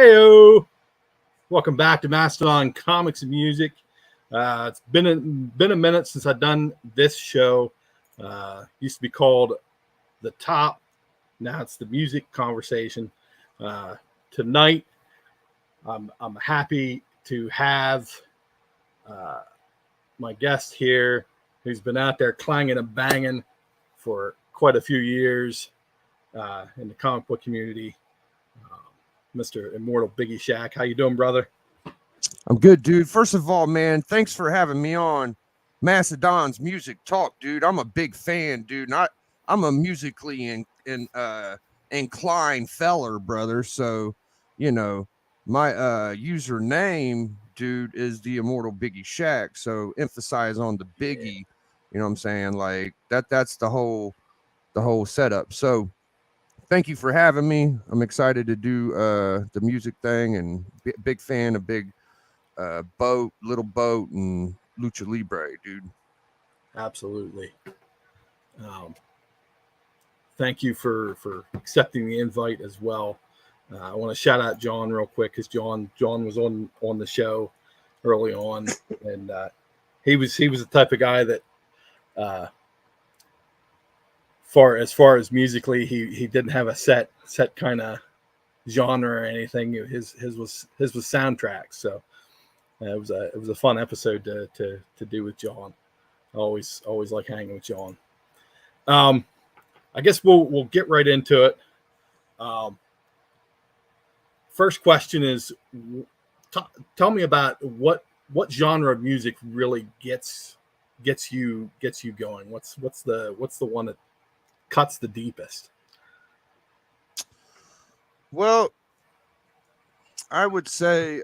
Heyo! Welcome back to Mastodon Comics and Music. It's been a minute since I've done this show. Used to be called The Top. Now it's the Music Conversation. Tonight, I'm happy to have my guest here, who's been out there clanging and banging for quite a few years in the comic book community. Mr. Immortal BiggieShaq. How you doing, brother? I'm good, dude. First of all, man, thanks for having me on Mastodon's Music Talk, dude. I'm a big fan, dude. I'm a musically inclined feller, brother. So, you know, my username, dude, is the Immortal BiggieShaq. So emphasize on the Biggie. You know what I'm saying? Like that's the whole setup. So thank you for having me. I'm excited to do the music thing, and big fan of big Little Boat and Lucha Libre, dude. Absolutely. Thank you for accepting the invite as well. I want to shout out John real quick, because John was on the show early on, and he was the type of guy that as far as musically, he didn't have a set kind of genre or anything. His was soundtracks. So it was a fun episode to do with John. I always like hanging with John. I guess we'll get right into it. First question is, tell me about what genre of music really gets you going. What's the one that cuts the deepest? Well, I would say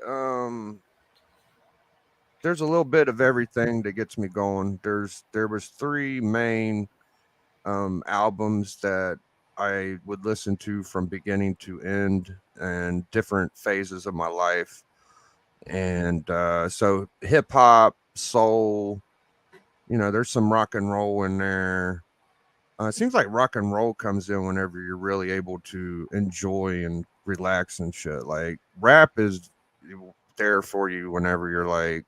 there's a little bit of everything that gets me going. There was three main albums that I would listen to from beginning to end, and different phases of my life. And so hip hop, soul, there's some rock and roll in there. It seems like rock and roll comes in whenever you're really able to enjoy and relax and shit. Like rap is there for you whenever you're like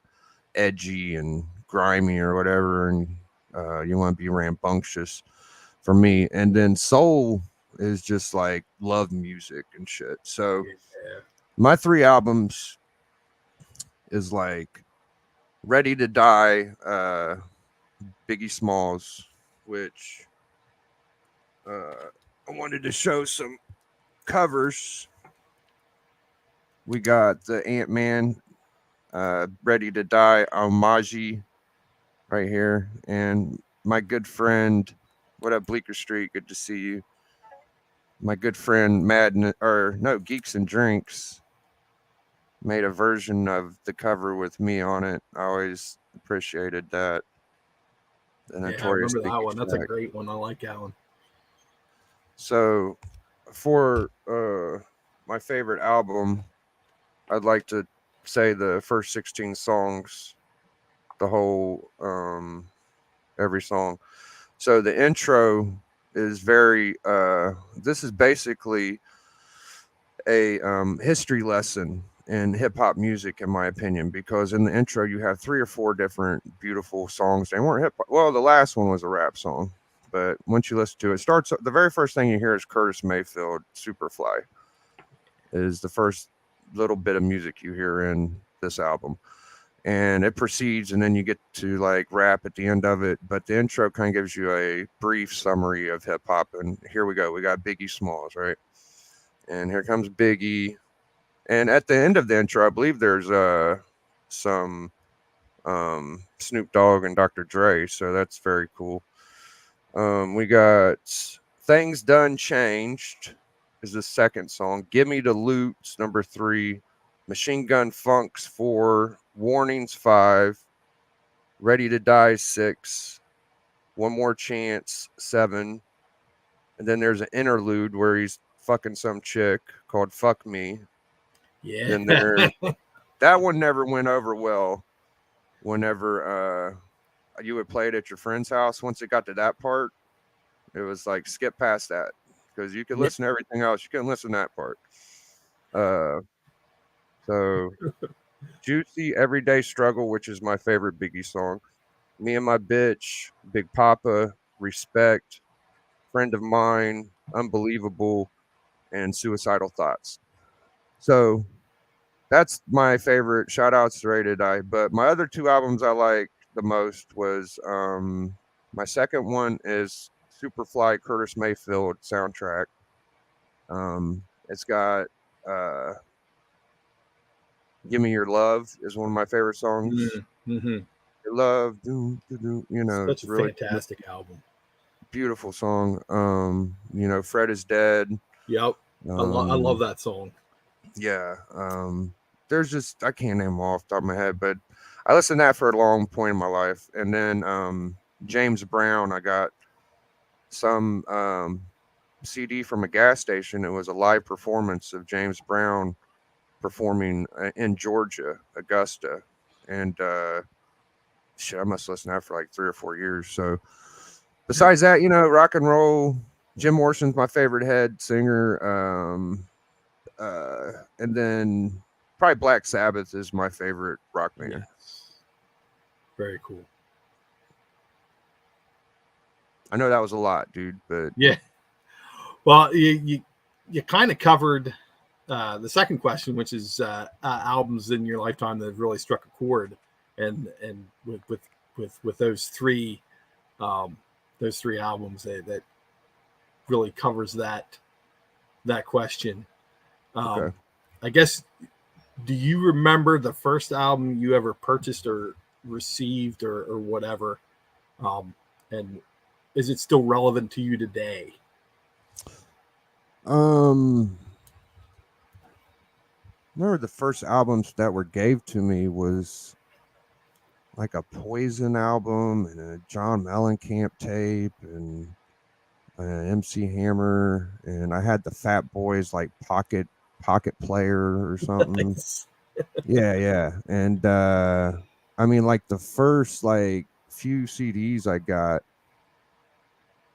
edgy and grimy or whatever, and you want to be rambunctious, for me. And then soul is just like love music and shit. So my three albums is like Ready to Die, Biggie Smalls, which I wanted to show some covers. We got the Ant-Man Ready to Die homage right here, and my good friend, what up, Bleecker Street, good to see you. My good friend Geeks and Drinks made a version of the cover with me on it. I always appreciated that. I remember that one. That's a great one. I like that one. So for my favorite album, I'd like to say the first 16 songs, the whole every song. So the intro is very this is basically a history lesson in hip-hop music, in my opinion, because in the intro you have 3 or 4 different beautiful songs. They weren't hip-hop. Well, the last one was a rap song, but once you listen to it, starts, the very first thing you hear is Curtis Mayfield, Superfly, is the first little bit of music you hear in this album. And it proceeds, and then you get to like rap at the end of it. But the intro kind of gives you a brief summary of hip hop. And here we go. We got Biggie Smalls, right? And here comes Biggie. And at the end of the intro, I believe there's some Snoop Dogg and Dr. Dre. So that's very cool. We got Things Done Changed is the second song. Give Me the Loot's number 3. Machine Gun Funk's 4. Warnings 5. Ready to Die 6. One More Chance 7. And then there's an interlude where he's fucking some chick called Fuck Me. Yeah. And that one never went over well whenever you would play it at your friend's house. Once it got to that part, it was like skip past that, because you could listen to everything else. You couldn't listen to that part. So, Juicy Everyday Struggle, which is my favorite Biggie song. Me and My Bitch, Big Papa, Respect, Friend of Mine, Unbelievable, and Suicidal Thoughts. So that's my favorite. Shout outs to Rated I. But my other two albums I like the most was my second one is Superfly Curtis Mayfield soundtrack. It's got Give Me Your Love is one of my favorite songs. Mm-hmm. Your love, you know, Such it's a really fantastic album. beautiful song. You know, Fred is Dead. Yep. I love that song. Yeah. There's just I can't name them off the top of my head, but I listened to that for a long point in my life. And then James Brown, I got some CD from a gas station. It was a live performance of James Brown performing in Georgia, Augusta. And shit, I must listen to that for like 3 or 4 years. So besides that, you know, rock and roll, Jim Morrison's my favorite head singer. And then probably Black Sabbath is my favorite rock band. Yes. Very cool. I know that was a lot, dude, but yeah. Well, you kind of covered the second question, which is albums in your lifetime that have really struck a chord, and with those three albums that really covers that question. okay. I guess, do you remember the first album you ever purchased or received or whatever? And is it still relevant to you today? Remember the first albums that were gave to me was like a Poison album and a John Mellencamp tape and an MC Hammer, and I had the Fat Boys like pocket player or something. Yeah. And I mean, like the first like few CDs I got,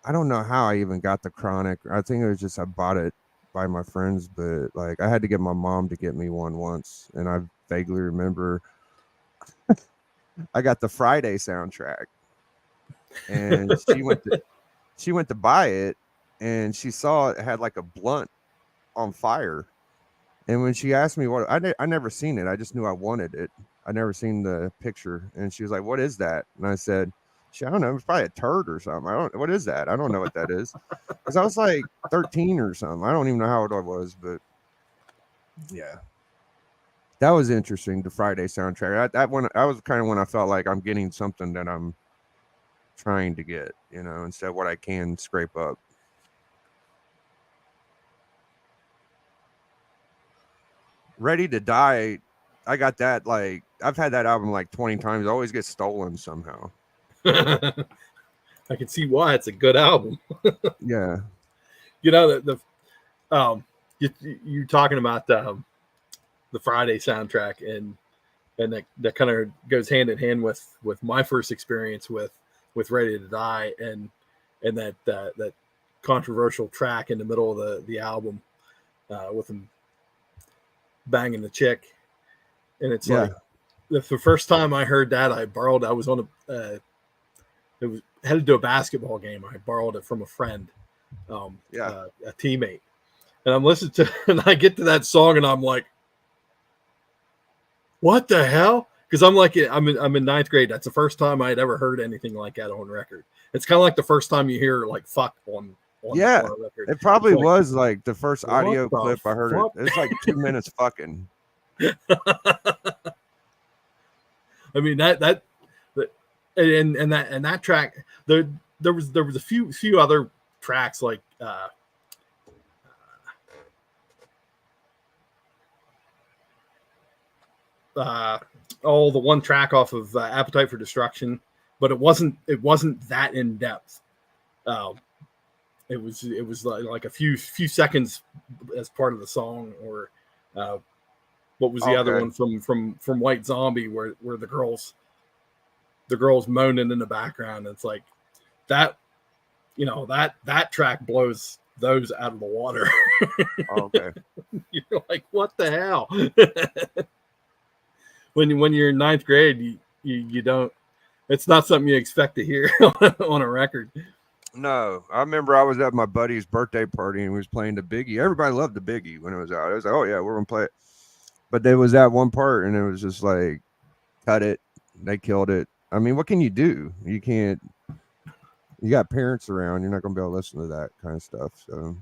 I don't know how I even got the Chronic. I think it was just I bought it by my friends, but like I had to get my mom to get me one once, and I vaguely remember I got the Friday soundtrack, and she went to buy it, and she saw it had like a blunt on fire, and when she asked me what I never seen it, I just knew I wanted it. I never seen the picture, and she was like, "What is that?" And I said, "I don't know. It's probably a turd or something. I don't. What is that? I don't know what that is." Because I was like 13 or something. I don't even know how old I was, but yeah, that was interesting. The Friday soundtrack. That one, I was kind of when I felt like I'm getting something that I'm trying to get, you know, instead of what I can scrape up. Ready to Die. I got that like I've had that album like 20 times. It always gets stolen somehow. I can see why. It's a good album. Yeah. You know, you're talking about the Friday soundtrack, and that kind of goes hand in hand with my first experience with Ready to Die, and that controversial track in the middle of the album with him banging the chick, and it's like the first time I heard that, I was on it was headed to a basketball game. I borrowed it from a friend, a teammate, and I'm listening to, and I get to that song, and I'm like, what the hell? Because I'm in ninth grade. That's the first time I'd ever heard anything like that on record. It's kind of like the first time you hear like "fuck" on yeah. On record. It probably like, was like the first audio the clip I heard. fuck? It's like 2 minutes fucking. I mean that and that track, there was a few other tracks like the one track off of Appetite for Destruction, but it wasn't that in depth. It was like a few seconds as part of the song, or what was the other one from White Zombie, where the girls moaning in the background. It's like that, you know, that track blows those out of the water. Oh, okay. You're like, what the hell? when you're in ninth grade, you don't. It's not something you expect to hear on a record. No, I remember I was at my buddy's birthday party and we was playing the Biggie. Everybody loved the Biggie when it was out. It was like, oh yeah, we're gonna play it. But there was that one part, and it was just like, cut it. They killed it. I mean, what can you do? You can't. You got parents around. You're not gonna be able to listen to that kind of stuff. So.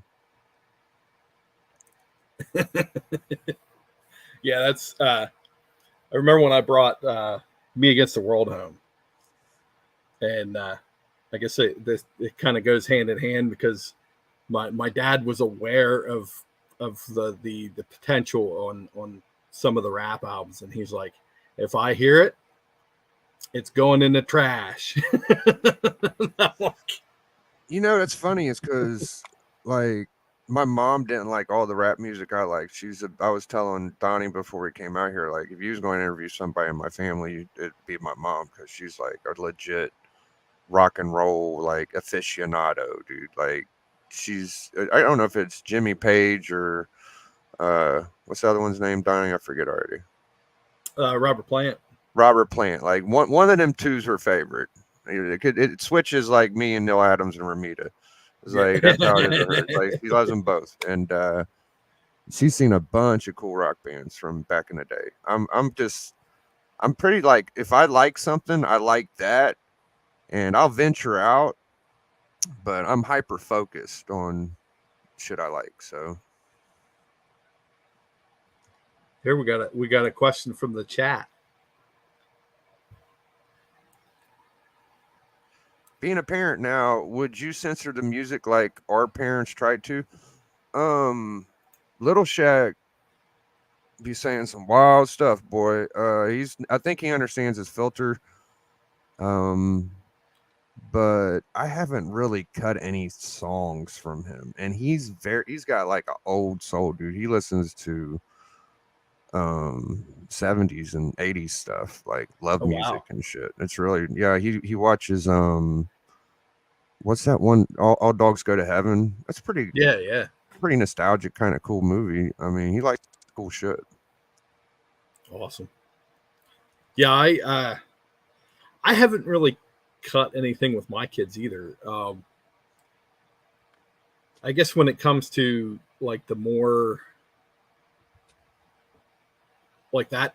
Yeah, that's. I remember when I brought Me Against the World home, and I guess it kind of goes hand in hand because my dad was aware of the potential on some of the rap albums, and he's like, if I hear it, it's going in the trash. You know, it's funny. It's because like my mom didn't like all the rap music I liked. I was telling Donnie before we came out here, like if you was going to interview somebody in my family, it'd be my mom, because she's like a legit rock and roll like aficionado, dude. Like I don't know if it's Jimmy Page or what's the other one's name, Donnie? I forget already. Robert Plant. Robert Plant. Like one of them two's her favorite. It switches like me and Neil Adams and Ramita. It's like that's how it is with her. Like she loves them both, and she's seen a bunch of cool rock bands from back in the day. I'm pretty like, if I like something, I like that, and I'll venture out, but I'm hyper focused on shit I like. So here we got a question from the chat. Being a parent now, would you censor the music like our parents tried to? Little Shaq be saying some wild stuff, boy. I think he understands his filter. But I haven't really cut any songs from him, and he's got like an old soul, dude. He listens to 70s and 80s stuff, like love music and shit. It's really, yeah, he watches what's that one, all dogs go to heaven. That's pretty pretty nostalgic, kind of cool movie. I mean, he likes cool shit. Awesome. Yeah, I haven't really cut anything with my kids either. I guess when it comes to like the more like the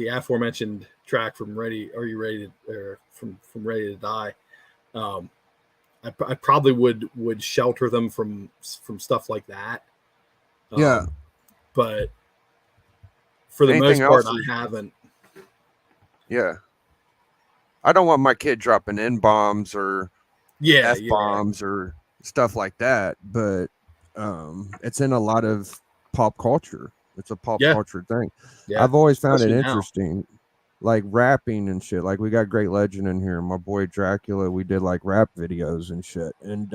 aforementioned track from Ready or from Ready to Die, I probably would shelter them from stuff like that. Yeah, but for the most part, I haven't. Yeah, I don't want my kid dropping N-bombs or F-bombs or stuff like that, but it's in a lot of pop culture. It's a pop culture thing. Yeah. I've always found it interesting, like rapping and shit. Like we got Great Legend in here. My boy Dracula, we did like rap videos and shit. And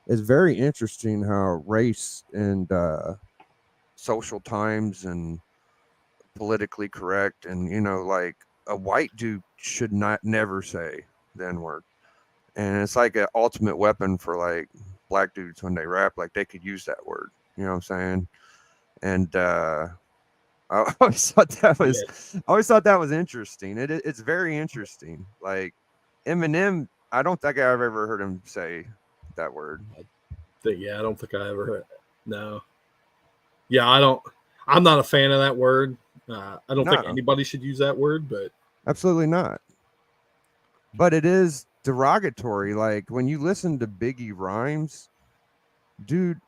it's very interesting how race and social times and politically correct, and you know, like a white dude should never say the N-word. And it's like an ultimate weapon for like black dudes when they rap, like they could use that word. You know what I'm saying? And I always thought that was interesting. It's very interesting. Like Eminem, I don't think I've ever heard him say that word. I don't think I ever heard. No. Yeah, I'm not a fan of that word. I don't think anybody should use that word, but absolutely not. But it is derogatory. Like when you listen to Biggie rhymes, dude,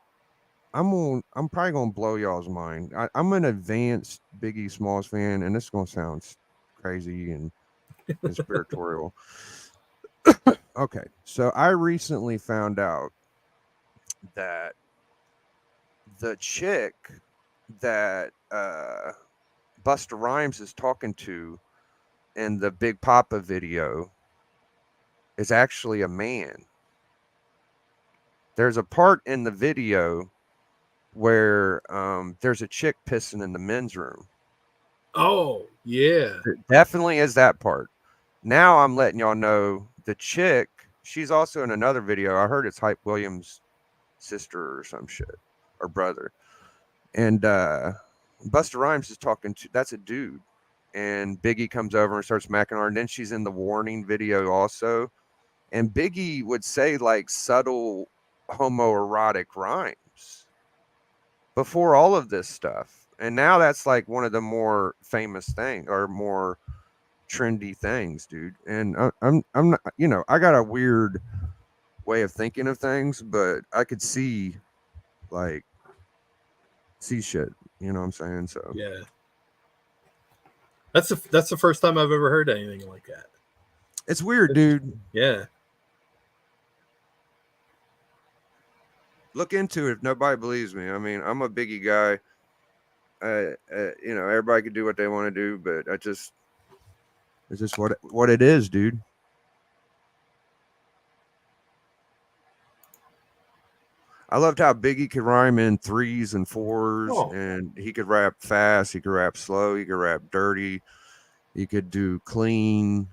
I'm probably gonna blow y'all's mind. I'm an advanced Biggie Smalls fan, and this is gonna sound crazy and conspiratorial. Okay, so I recently found out that the chick that Busta Rhymes is talking to in the Big Papa video is actually a man. There's a part in the video where there's a chick pissing in the men's room. Oh, yeah. It definitely is that part. Now I'm letting y'all know the chick, she's also in another video. I heard it's Hype Williams' sister or some shit, or brother. And Busta Rhymes is talking to, that's a dude. And Biggie comes over and starts macking her. And then she's in the Warning video also. And Biggie would say like subtle homoerotic rhymes before all of this stuff. And now that's like one of the more famous things or more trendy things, dude. And I'm not, you know, I got a weird way of thinking of things, but I could see like see shit, you know what I'm saying? So Yeah. That's the first time I've ever heard anything like that. it's weird, dude. Yeah. Look into it if nobody believes me. I mean, I'm a Biggie guy. You know, everybody can do what they want to do, but it's just what it is, dude. I loved how Biggie could rhyme in 3s and 4s, and he could rap fast, he could rap slow, he could rap dirty, he could do clean.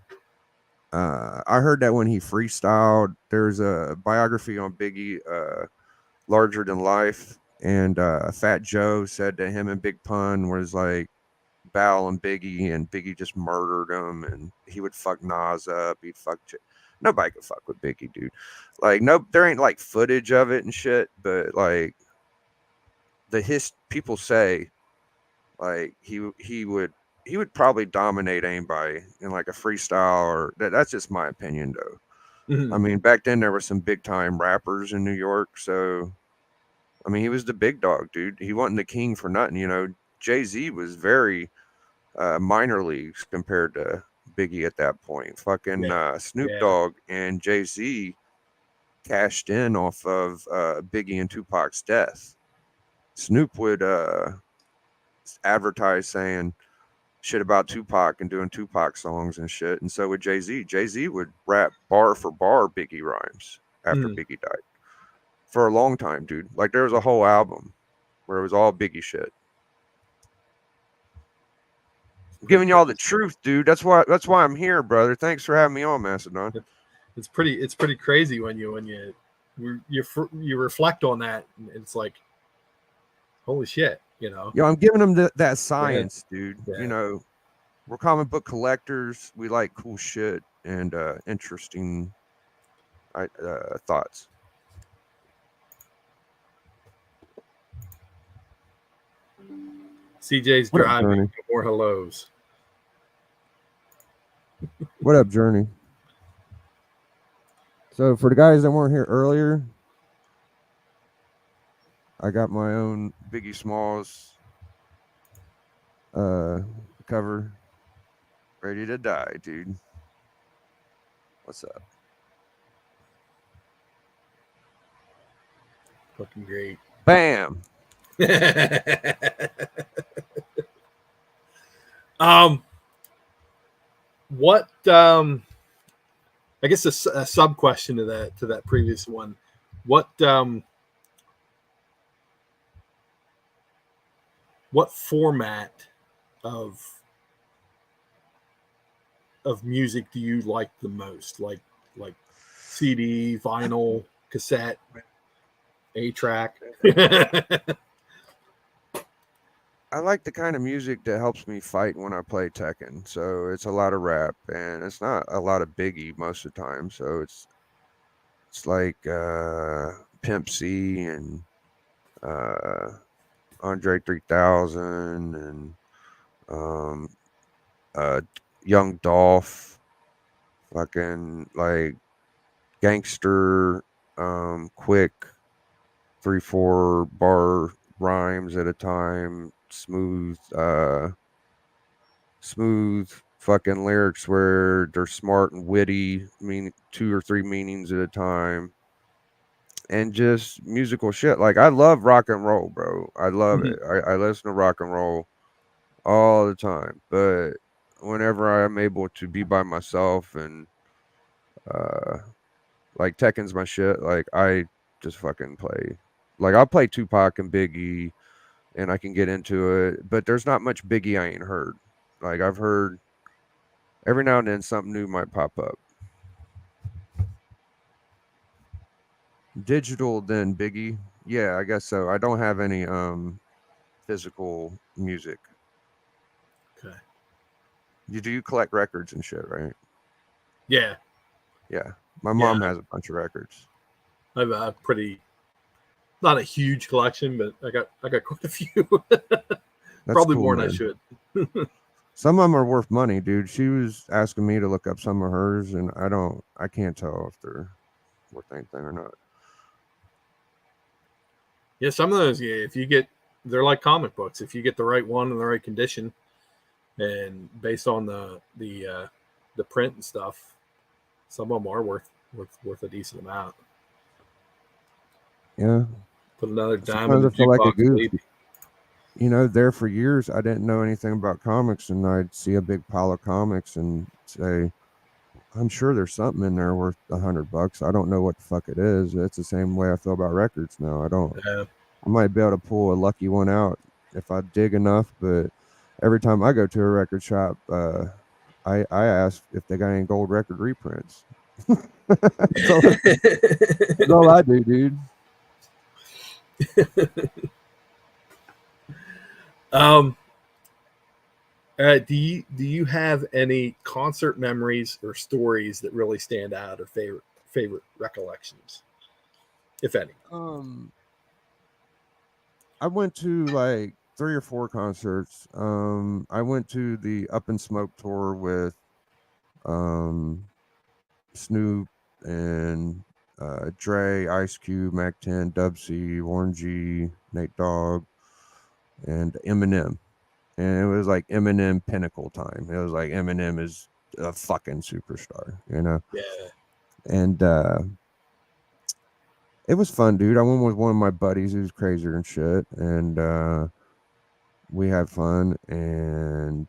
I heard that when he freestyled. There's a biography on Biggie, Larger Than Life, and Fat Joe said that him and Big Pun was like Bal and Biggie just murdered him, and he would fuck Nas up. He'd fuck. Nobody could fuck with Biggie, dude. Like, no, there ain't like footage of it and shit, but like people say like he would probably dominate anybody in like a freestyle, or that's just my opinion though. Mm-hmm. I mean, back then there were some big time rappers in New York, so I mean he was the big dog, dude. He wasn't the king for nothing, you know. Jay-Z was very minor leagues compared to Biggie at that point. Fucking Snoop Dogg and Jay-Z cashed in off of Biggie and Tupac's death. Snoop would advertise saying shit about Tupac and doing Tupac songs and shit, and so would Jay-Z. Jay-Z would rap bar for bar Biggie rhymes after Biggie died for a long time, dude. Like there was a whole album where it was all Biggie shit. I'm giving y'all the truth, dude. That's why I'm here, brother. Thanks for having me on, Macedon. It's pretty crazy when you reflect on that, and it's like, holy shit, you know. Yo, I'm giving them that science, dude. Yeah. You know, we're comic book collectors. We like cool shit and interesting thoughts. CJ's driving. More hellos. What up, Journey? So for the guys that weren't here earlier, I got my own Biggie Smalls cover. Ready to die, dude. What's up? Fucking great. Bam. What I guess a sub question to that previous one. What format of music do you like the most? Like CD, vinyl, cassette, 8-track? I like the kind of music that helps me fight when I play Tekken. So it's a lot of rap, and it's not a lot of Biggie most of the time. So it's like Pimp C and Andre 3000 and Young Dolph, fucking like gangster, quick 3-4 bar rhymes at a time. Smooth fucking lyrics where they're smart and witty, mean 2 or 3 meanings at a time, and just musical shit. Like I love rock and roll, bro. I love it. I listen to rock and roll all the time, but whenever I'm able to be by myself and like Tekken's my shit, like I just fucking play. Like I'll play Tupac and Biggie, and I can get into it, but there's not much Biggie I ain't heard. Like I've heard every now and then something new might pop up. Digital, then Biggie. Yeah, I guess so. I don't have any physical music. Okay. You collect records and shit, right? Yeah. Yeah. My Yeah. mom has a bunch of records. I have a pretty, not a huge collection, but I got quite a few. That's Probably cool, more than I man. should. Some of them are worth money, dude. She was asking me to look up some of hers, and I can't tell if they're worth anything or not. Yeah, some of those, yeah, if you get, they're like comic books. If you get the right one in the right condition, and based on the print and stuff, some of them are worth a decent amount. Yeah. Put another dime in Sometimes the I feel like a jukebox, goof. baby. There for years, I didn't know anything about comics, and I'd see a big pile of comics and say, I'm sure there's something in there worth $100. I don't know what the fuck it is. It's the same way I feel about records now. I might be able to pull a lucky one out if I dig enough, but every time I go to a record shop, I ask if they got any gold record reprints. that's, all, that's all I do, dude. um, do you have any concert memories or stories that really stand out, or favorite recollections, if any? I went to like 3 or 4 concerts. I went to the Up in Smoke tour with um Snoop and Dre, Ice Cube, Mac 10, Dub C, Warren G, Nate Dogg, and Eminem. And it was like Eminem pinnacle time. It was like Eminem is a fucking superstar, Yeah. And it was fun, dude. I went with one of my buddies who's crazier and shit, and we had fun. And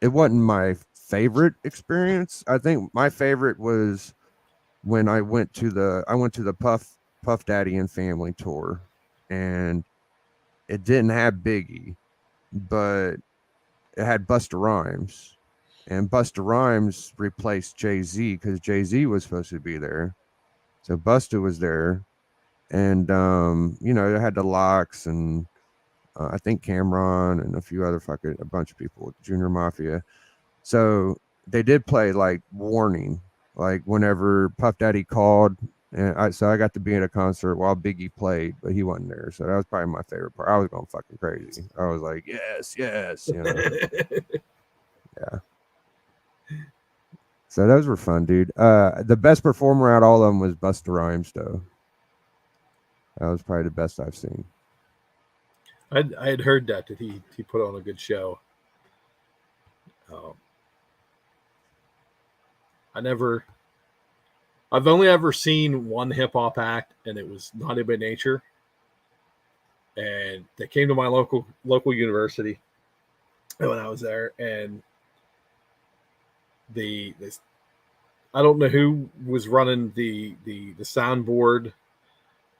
it wasn't my favorite experience. I think my favorite was when I went to the Puff Daddy and Family tour, and it didn't have Biggie, but it had Busta Rhymes, and Busta Rhymes replaced Jay-Z because Jay-Z was supposed to be there, so Busta was there, and it had the Locks and I think Cameron and a bunch of people, Junior Mafia. So they did play like Warning, like whenever Puff Daddy called, and I got to be at a concert while Biggie played, but he wasn't there. So that was probably my favorite part. I was going fucking crazy. I was like, yes, yes, yeah. So those were fun, dude. The best performer out of all of them was Busta Rhymes, though. That was probably the best I've seen. I had heard that he put on a good show. I've only ever seen one hip hop act, and it was Naughty by Nature, and they came to my local university when I was there, and the I don't know who was running the soundboard,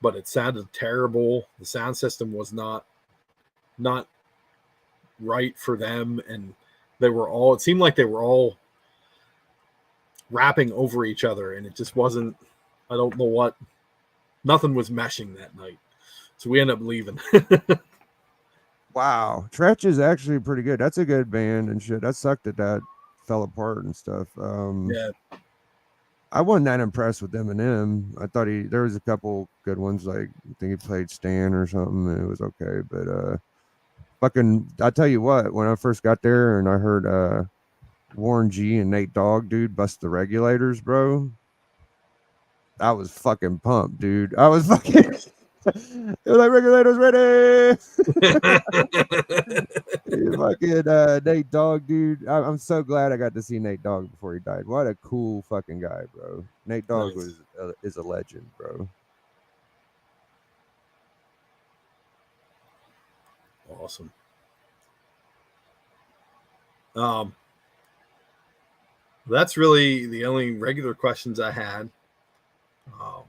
but it sounded terrible. The sound system was not right for them, and it seemed like they were all rapping over each other, and it just wasn't, I don't know what, nothing was meshing that night, so we ended up leaving. Wow, Tretch is actually pretty good. That's a good band and shit. That sucked that fell apart and stuff. Yeah, I wasn't that impressed with Eminem. I thought there was a couple good ones, like I think he played Stan or something, and it was okay. But I tell you what, when I first got there and I heard Warren G and Nate Dogg, dude, bust the regulators, bro. I was fucking pumped, dude. I was fucking. It was like regulators ready. Fucking Nate Dogg, dude. I'm so glad I got to see Nate Dogg before he died. What a cool fucking guy, bro. Nate Dogg nice. is a legend, bro. Awesome. That's really the only regular questions I had. I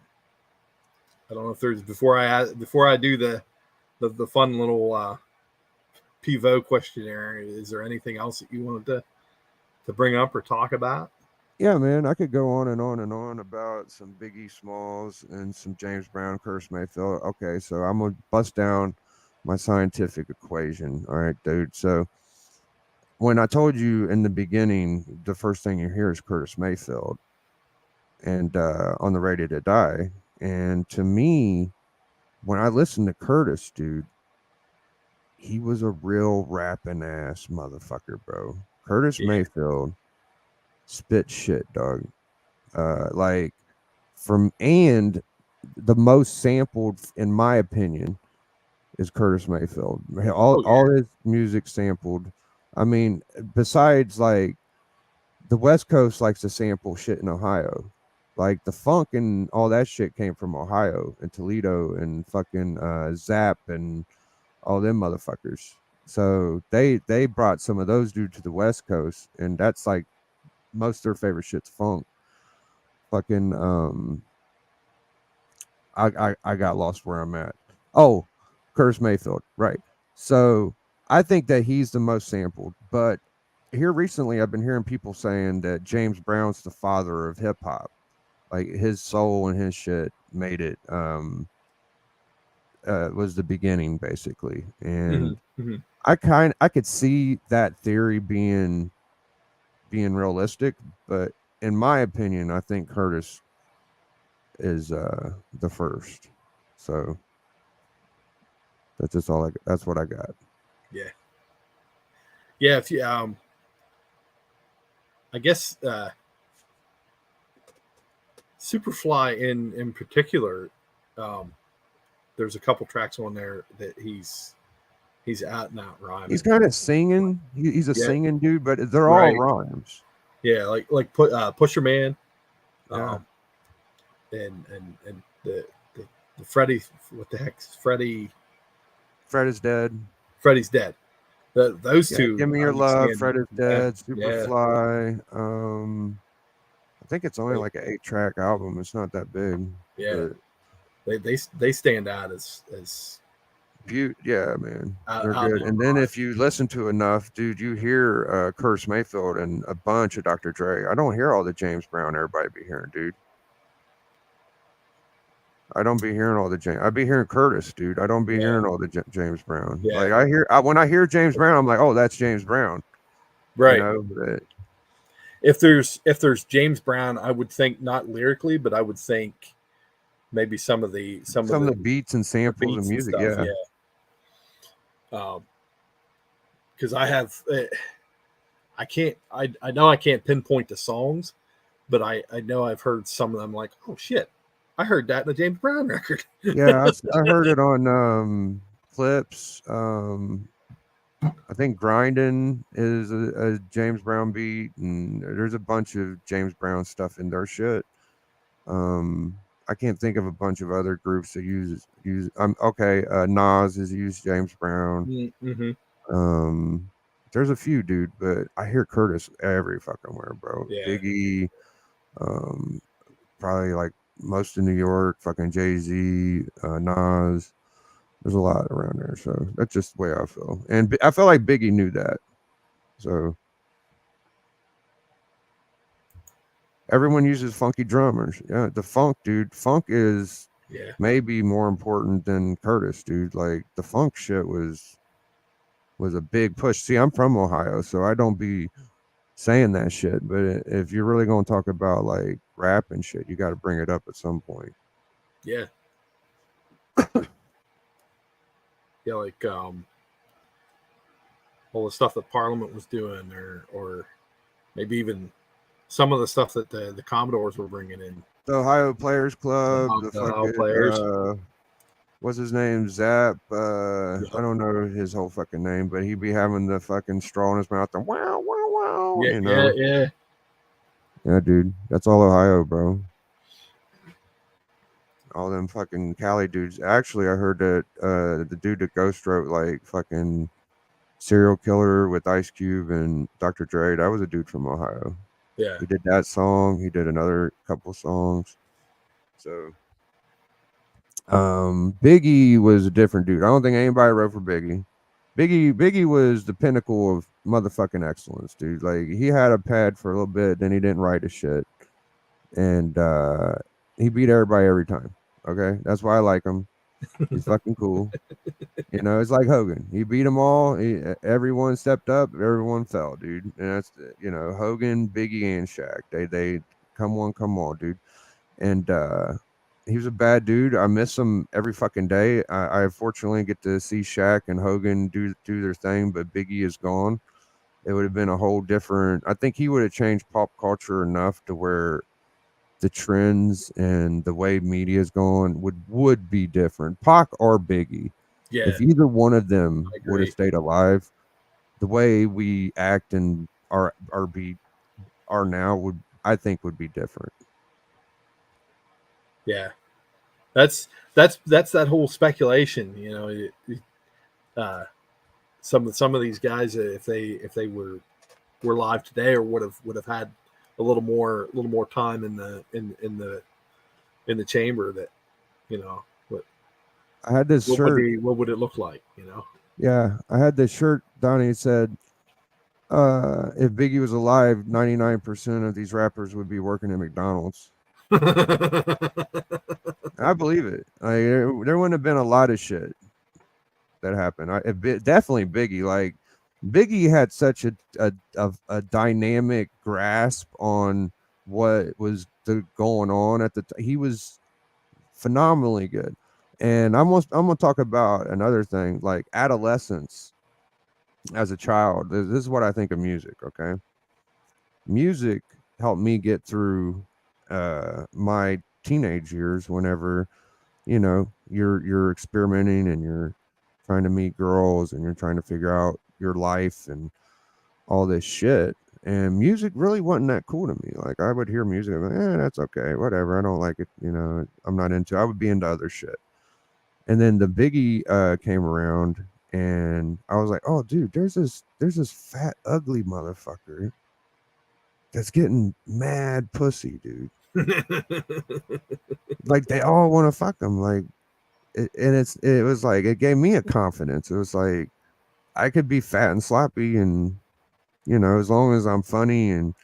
don't know if there's before I do the fun little pivot questionnaire. Is there anything else that you wanted to bring up or talk about? Yeah, man, I could go on and on and on about some Biggie Smalls and some James Brown, Curtis Mayfield. Okay, so I'm gonna bust down my scientific equation. All right, dude. So when I told you in the beginning, the first thing you hear is Curtis Mayfield and on the Ready to Die. And to me, when I listened to Curtis, dude, he was a real rapping ass motherfucker, bro. Curtis Yeah. Mayfield spit shit, dog. Like and the most sampled, in my opinion, is Curtis Mayfield. All Oh yeah. all his music sampled. I mean, besides like the West Coast likes to sample shit in Ohio. Like the funk and all that shit came from Ohio and Toledo and fucking Zap and all them motherfuckers. So they brought some of those dudes to the West Coast, and that's like most of their favorite shit's funk. Fucking I got lost where I'm at. Oh, Curtis Mayfield, right. So I think that he's the most sampled, but here recently I've been hearing people saying that James Brown's the father of hip hop. Like his soul and his shit made it was the beginning basically. And Mm-hmm. I could see that theory being realistic, but in my opinion, I think Curtis is the first. So that's just all that's what I got. Yeah. Yeah. If you, I guess Superfly in particular, um, there's a couple tracks on there that he's out and out He's rhyming. kind of singing. He's a Yeah. singing dude, but they're all Right. rhymes. Yeah. Like put Pusher Man, Yeah. um, and the Freddie, what the heck, Fred is dead. Freddie's dead. Those Yeah. Give two me your love. understand. Fred is Yeah. dead. Yeah. Superfly. I think it's only They, like an 8-track album. It's not that big, yeah. but They stand out as yeah, man, they're out good. and And then if you listen to enough, dude, you hear Curtis Mayfield and a bunch of Dr. Dre. I don't hear all the James Brown everybody be hearing, dude. I don't be hearing all the James. I be hearing Curtis, dude. I don't be yeah. hearing all the James Brown. Yeah. Like when I hear James Brown, I'm like, oh, that's James Brown. You Right. know, but If there's James Brown, I would think not lyrically, but I would think maybe some of some of the beats and the samples and beats and music, stuff. yeah. Yeah. Because I have I can't I know I can't pinpoint the songs, but I know I've heard some of them. Like, oh shit, I heard that in a James Brown record. Yeah, I heard it on clips. I think Grindin' is a James Brown beat, and there's a bunch of James Brown stuff in their shit. I can't think of a bunch of other groups that use. Okay. Nas has used James Brown. Mm-hmm. Um, there's a few, dude, but I hear Curtis every fucking where, bro. Yeah. Biggie, um, probably like most of New York, fucking Jay-Z, Nas. There's a lot around there, so that's just the way I feel. And I feel like Biggie knew that. So everyone uses funky drummers. Yeah, the funk, dude. Funk is Yeah. maybe more important than Curtis, dude. Like the funk shit was a big push. See, I'm from Ohio, so I don't be saying that shit. But if you're really gonna talk about like rap and shit, you got to bring it up at some point. Yeah. Yeah. Like all the stuff that Parliament was doing, or maybe even some of the stuff that the Commodores were bringing in. The Ohio Players Club, the The Ohio fucking players. what's his name? Zap. I Yep. don't know his whole fucking name, but he be having the fucking straw in his mouth and wow, wow, wow. Yeah. You Yeah. know, Yeah. yeah, dude, that's all Ohio, bro. All them fucking Cali dudes. Actually, I heard that the dude that Ghost wrote like fucking Serial Killer with Ice Cube and Dr. Dre, that was a dude from Ohio. Yeah. He did that song. He did another couple songs. So Biggie was a different dude. I don't think anybody wrote for Biggie. Biggie was the pinnacle of motherfucking excellence, dude. Like, he had a pad for a little bit, then he didn't write a shit, and he beat everybody every time. Okay, that's why I like him. He's fucking cool. You know, it's like Hogan. He beat them all. Everyone stepped up. Everyone fell, dude. And that's, you know, Hogan, Biggie, and Shaq. They come on, come on, dude. And he was a bad dude. I miss him every fucking day. I fortunately get to see Shaq and Hogan do their thing, but Biggie is gone. It would have been a whole different. I think he would have changed pop culture enough to where the trends and the way media is going would be different. Pac or Biggie. Yeah, If either one of them I would have agree. stayed alive, the way we act and are now would be different. Yeah, that's that whole speculation. You know, some of these guys, if they were live today, or would have had a little more time in the chamber, that, you know, I had this shirt. what would it look like? You know. Yeah, I had this shirt. Donnie said, if Biggie was alive, 99% of these rappers would be working at McDonald's. I believe it. There wouldn't have been a lot of shit that happened. Definitely Biggie. Like, Biggie had such a dynamic grasp on what was going on at the he was phenomenally good. And I'm gonna talk about another thing, like adolescence as a child. This is what I think of music. Okay, music helped me get through my teenage years. Whenever, you know, you're experimenting and you're trying to meet girls and you're trying to figure out your life and all this shit. And music really wasn't that cool to me. Like, I would hear music, I'm like, that's okay, whatever. I don't like it. You know, I'm not into. I would be into other shit. And then the Biggie came around, and I was like, oh, dude, there's this fat, ugly motherfucker that's getting mad pussy, dude. Like, they all want to fuck him. Like, it was like, it gave me a confidence. It was like, I could be fat and sloppy, and, you know, as long as I'm funny and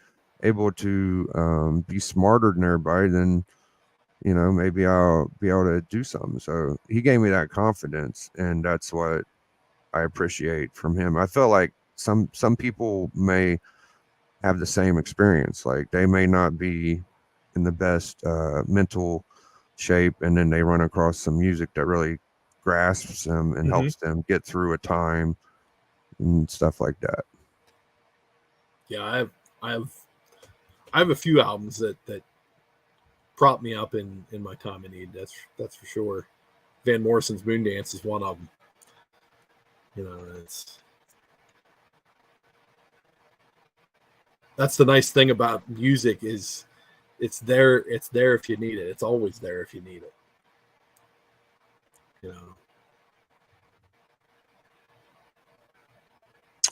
able to be smarter than everybody, then, you know, maybe I'll be able to do something. So he gave me that confidence, and that's what I appreciate from him. I feel like some people may have the same experience. Like, they may not be in the best mental shape, and then they run across some music that really grasps them and helps them get through a time and stuff like that. Yeah, I have a few albums that prop me up in my time of need. That's for sure. Van Morrison's Moondance is one of them. You know, that's the nice thing about music, is it's there if you need it. It's always there if you need it. You know.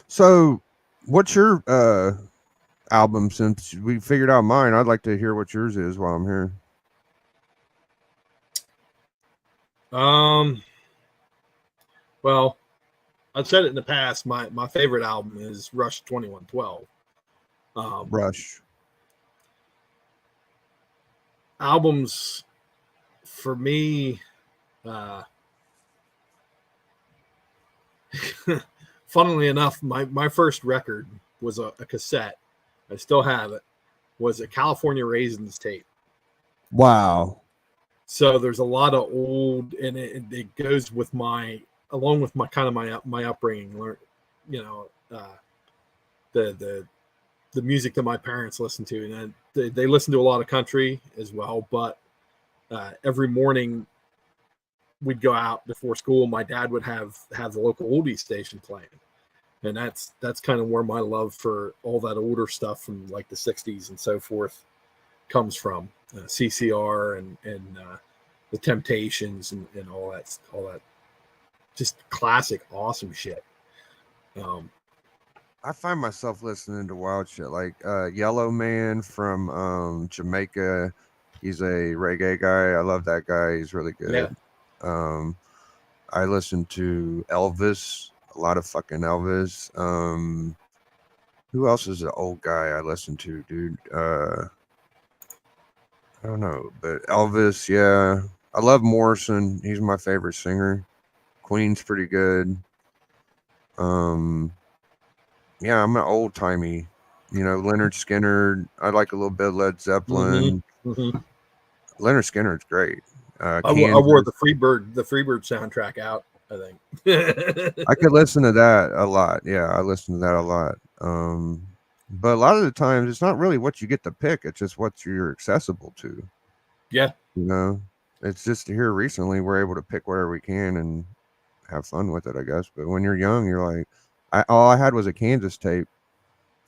So, what's your album? Since we figured out mine, I'd like to hear what yours is while I'm here. Well, I've said it in the past. My favorite album is Rush 2112. Rush albums for me. Funnily enough, my first record was a cassette. I still have it. Was a California Raisins tape. Wow. So there's a lot of old, and it goes with along with my kind of my upbringing. You know, the music that my parents listened to, and they listen to a lot of country as well. But every morning we'd go out before school. My dad would have the local oldies station playing, and that's kind of where my love for all that older stuff from like the '60s and so forth comes from. CCR and the Temptations and all that just classic awesome shit. I find myself listening to wild shit like Yellow Man from Jamaica. He's a reggae guy. I love that guy. He's really good. Yeah. I listen to Elvis, a lot of fucking Elvis. Who else is the old guy I listen to, dude? I don't know, but Elvis, yeah. I love Morrison. He's my favorite singer. Queen's pretty good. Yeah, I'm an old timey. Leonard Skinner. I like a little bit of Led Zeppelin. Leonard Skinner's great. I wore Kansas. the Freebird soundtrack out, I think. I could listen to that a lot. Yeah, I listen to that a lot. But a lot of the times, it's not really what you get to pick. It's just what you're accessible to. Yeah. It's just here recently we're able to pick whatever we can and have fun with it, I guess. But when you're young, you're like, all I had was a Kansas tape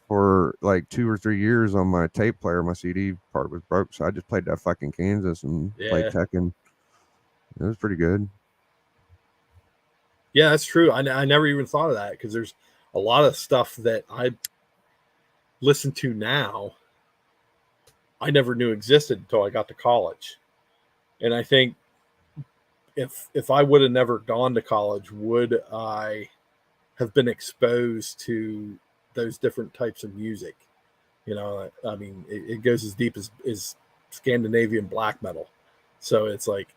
for like 2 or 3 years on my tape player. My CD part was broke, so I just played that fucking Kansas and played Tekken. It was pretty good. Yeah, that's true. I never even thought of that, because there's a lot of stuff that I listen to now I never knew existed until I got to college. And I think if I would have never gone to college, would I have been exposed to those different types of music? I mean, it goes as deep as Scandinavian black metal. So it's like,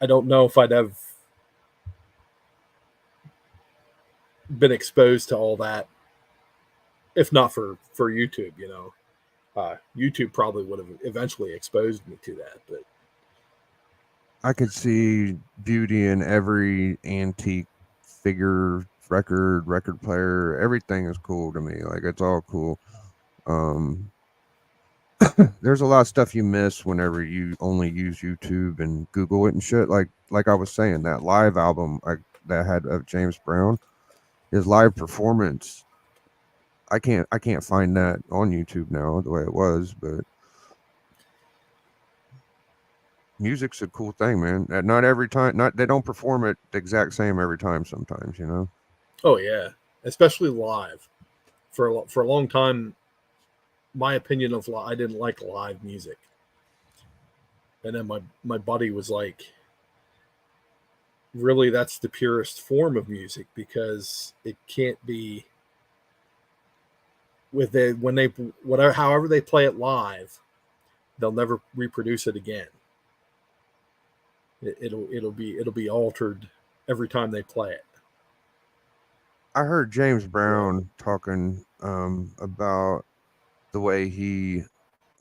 I don't know if I'd have been exposed to all that if not for YouTube. YouTube probably would have eventually exposed me to that. But I could see beauty in every antique figure, record player. Everything is cool to me. Like, it's all cool. There's a lot of stuff you miss whenever you only use YouTube and Google it and shit. Like I was saying, that live album that had of James Brown, his live performance. I can't find that on YouTube now the way it was, but music's a cool thing, man. And not every time, they don't perform it the exact same every time. Sometimes, Oh yeah, especially live. For a long time, my opinion of I didn't like live music, and then my buddy was like, really, that's the purest form of music, because it can't be however they play it live, they'll never reproduce it again. It'll be altered every time they play it. I heard James Brown talking about the way he's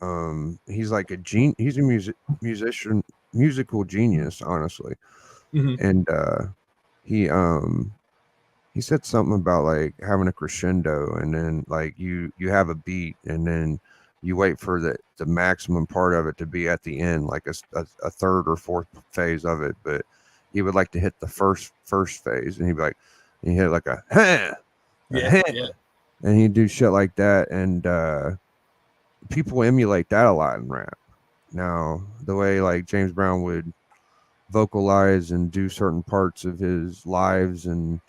like he's a musical genius, honestly. And he said something about like having a crescendo, and then like you have a beat, and then you wait for the maximum part of it to be at the end, like a third or fourth phase of it. But he would like to hit the first phase, and he'd be like, he hit like a yeah. And he'd do shit like that, and people emulate that a lot in rap now. The way like James Brown would vocalize and do certain parts of his lives, and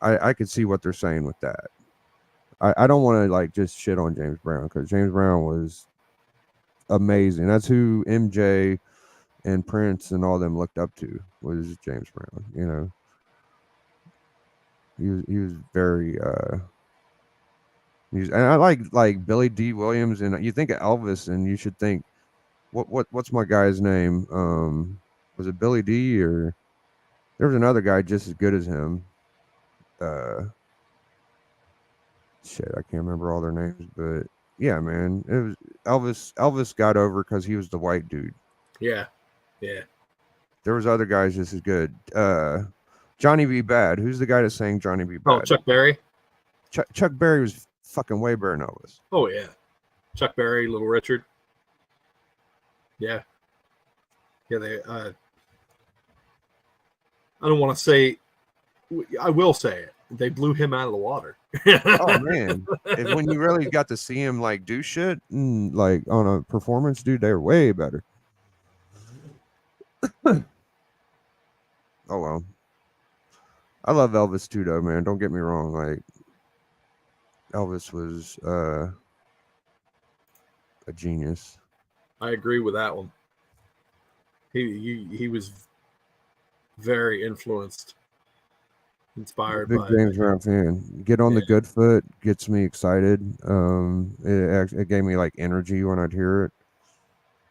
I could see what they're saying with that. I don't want to like just shit on James Brown, because James Brown was amazing. That's who MJ and Prince and all them looked up to, was James Brown. He was very and I like Billy D. Williams, and you think of Elvis, and you should think, what's my guy's name? Was it Billy D, or there was another guy just as good as him? Shit, I can't remember all their names, but yeah, man, it was Elvis. Elvis got over because he was the white dude. Yeah. There was other guys just as good. Johnny B. Bad. Who's the guy that sang Johnny B. Bad? Oh, Chuck Berry. Chuck Berry was fucking way better than Elvis. Oh yeah, Chuck Berry, Little Richard. Yeah. They. I don't want to say. I will say it. They blew him out of the water. Oh man, when you really got to see him like do shit and like on a performance, dude, they were way better. Oh well, I love Elvis too, though, man. Don't get me wrong. Like, Elvis was a genius. I agree with that one. He was very influenced inspired Big by. James Brown fan. Get on the Good Foot gets me excited. It gave me like energy when I'd hear it.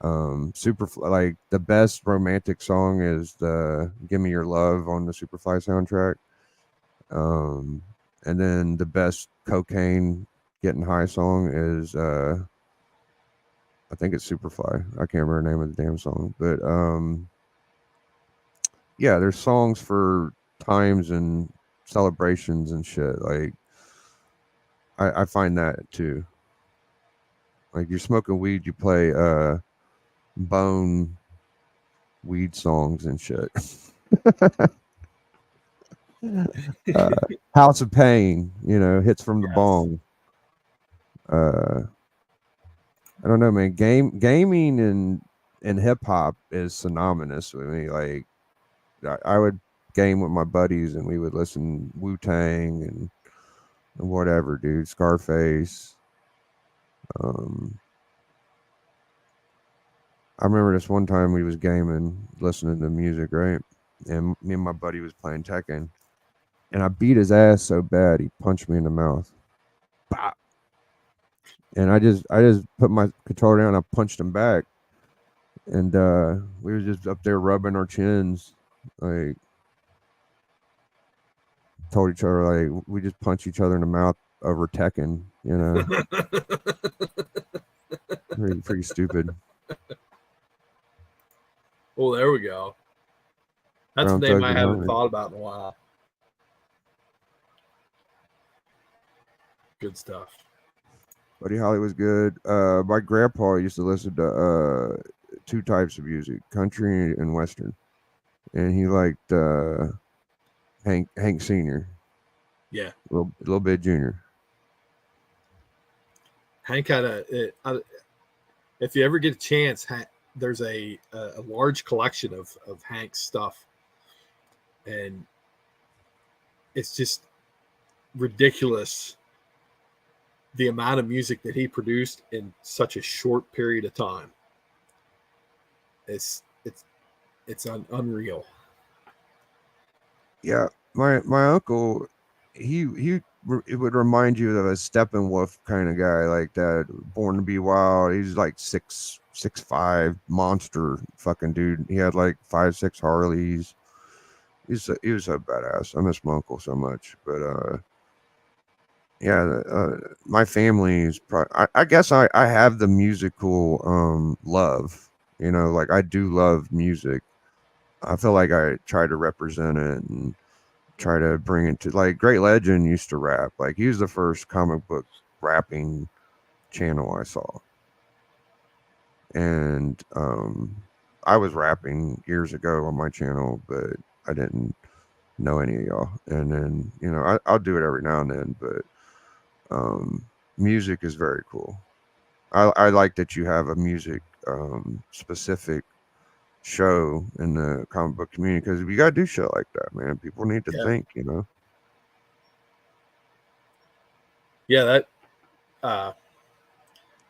Like the best romantic song is the "Give Me Your Love" on the Superfly soundtrack. And then the best cocaine getting high song is I think it's Superfly. I can't remember the name of the damn song, but yeah, there's songs for times and celebrations and shit. Like I find that too. Like you're smoking weed, you play bone weed songs and shit. House of Pain, hits from the bong. I don't know, man. Gaming and hip hop is synonymous with me. Like I would game with my buddies and we would listen Wu-Tang and whatever, dude. Scarface. I remember this one time we was gaming, listening to music, right? And me and my buddy was playing Tekken, and I beat his ass so bad he punched me in the mouth. Bop. And I just put my controller down and I punched him back. And we were just up there rubbing our chins, like told each other like we just punch each other in the mouth over Tekken, pretty stupid. Well, there we go. That's a name I haven't thought about in a while. Good stuff. Buddy Holly was good. My grandpa used to listen to two types of music, country and western, and he liked Hank Sr. Yeah, a little bit junior. Hank had if you ever get a chance, there's a large collection of Hank's stuff, and it's just ridiculous the amount of music that he produced in such a short period of time. It's unreal. Yeah, my uncle, it would remind you of a Steppenwolf kind of guy, like that, Born to Be Wild. He's like 6'5" monster fucking dude. He had like 5-6 Harleys. He was so badass. I miss my uncle so much. But yeah, my family is I guess I have the musical love. Like I do love music. I feel like I try to represent it and try to bring it to, like, Great Legend used to rap. Like he was the first comic book rapping channel I saw. And I was rapping years ago on my channel, but I didn't know any of y'all. And then, I'll do it every now and then, but music is very cool. I like that you have a music specific show in the comic book community, because we gotta do shit like that, man. People need to think, Yeah, that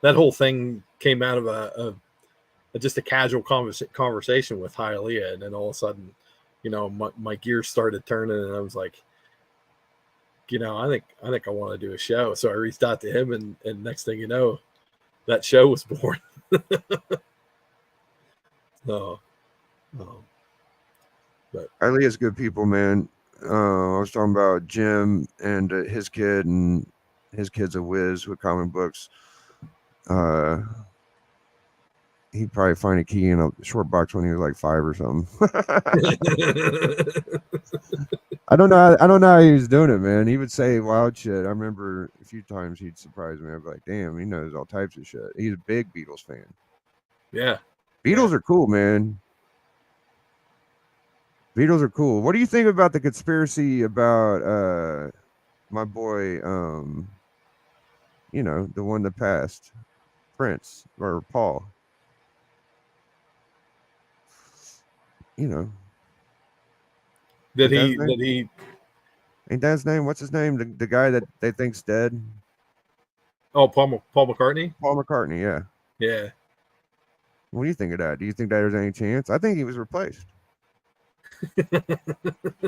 whole thing came out of just a casual conversation with Hialeah, and then all of a sudden, my gears started turning, and I was like, I think I want to do a show. So I reached out to him, and next thing you know, that show was born. But Hialeah's good people, man. I was talking about Jim and his kid, and his kid's a whiz with comic books. He'd probably find a key in a short box when he was like 5 or something. I don't know how he was doing it, man. He would say wild shit. I remember a few times he'd surprise me. I'd be like, damn, he knows all types of shit. He's a big Beatles fan. Yeah. Beatles are cool, man. Beatles are cool. What do you think about the conspiracy about my boy, the one that passed, Prince or Paul? Did he ain't that his name? What's his name? The guy that they think's dead? Oh, Paul McCartney? Paul McCartney, yeah. Yeah. What do you think of that? Do you think that there's any chance? I think he was replaced.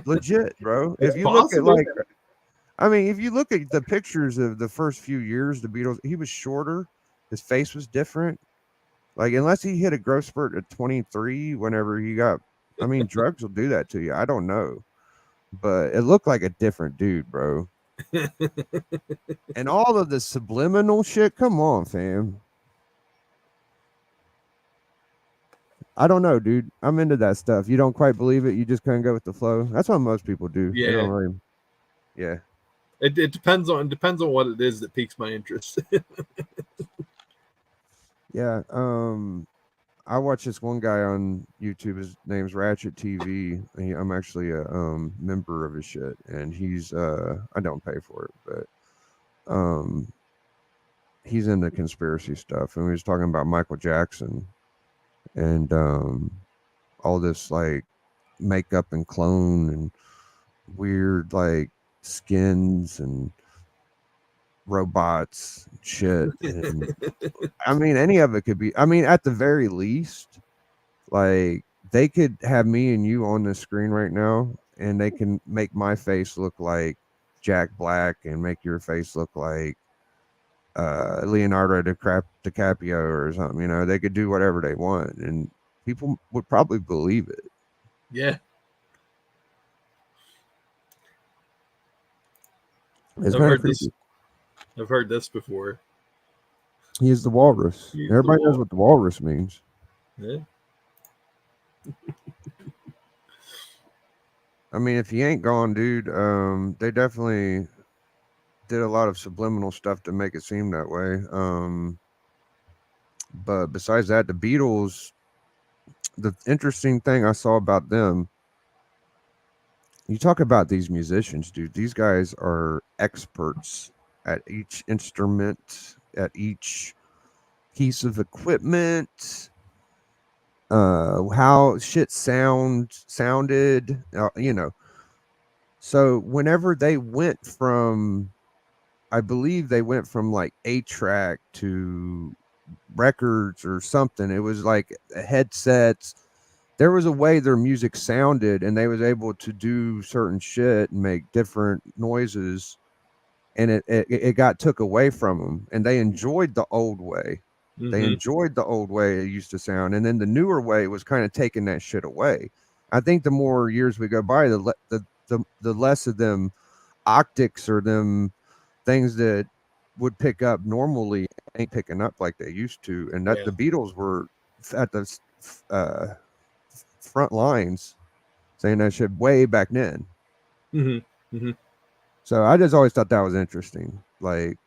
Legit, bro. It's If you look at possible. like, I mean, if you look at the pictures of the first few years, the Beatles, he was shorter. His face was different. Like, unless he hit a growth spurt at 23, whenever he got, I mean, drugs will do that to you. I don't know. But it looked like a different dude, bro. And all of the subliminal shit, come on, fam. I don't know, dude. I'm into that stuff. You don't quite believe it. You just kind of go with the flow. That's what most people do. They don't Yeah. really. Yeah. It depends on what it is that piques my interest. Yeah. I watch this one guy on YouTube. His name's Ratchet TV. I'm actually a member of his shit, and he's I don't pay for it, but he's into conspiracy stuff, and we was talking about Michael Jackson and all this like makeup and clone and weird like skins and robots and shit. And I mean, any of it could be. I mean, at the very least, like they could have me and you on the screen right now, and they can make my face look like Jack Black and make your face look like Leonardo DiCaprio or something. You know, they could do whatever they want, and people would probably believe it. Yeah. It's kind of creepy. I've heard this before. He is the walrus. Everybody knows what the walrus means. Yeah. I mean, if he ain't gone, dude, they definitely did a lot of subliminal stuff to make it seem that way. But besides that, the Beatles, the interesting thing I saw about them, you talk about these musicians, dude. These guys are experts at each instrument, at each piece of equipment, how shit sounded, you know. So whenever they went from, I believe they went from like 8-track to records or something. It was like headsets. There was a way their music sounded, and they was able to do certain shit and make different noises, and it got took away from them, and they enjoyed the old way. Mm-hmm. They enjoyed the old way it used to sound, and then the newer way was kind of taking that shit away. I think the more years we go by, the less of them optics or them things that would pick up normally ain't picking up like they used to, and that the Beatles were at the front lines saying that shit way back then. Mm-hmm. Mm-hmm. So I just always thought that was interesting. Like,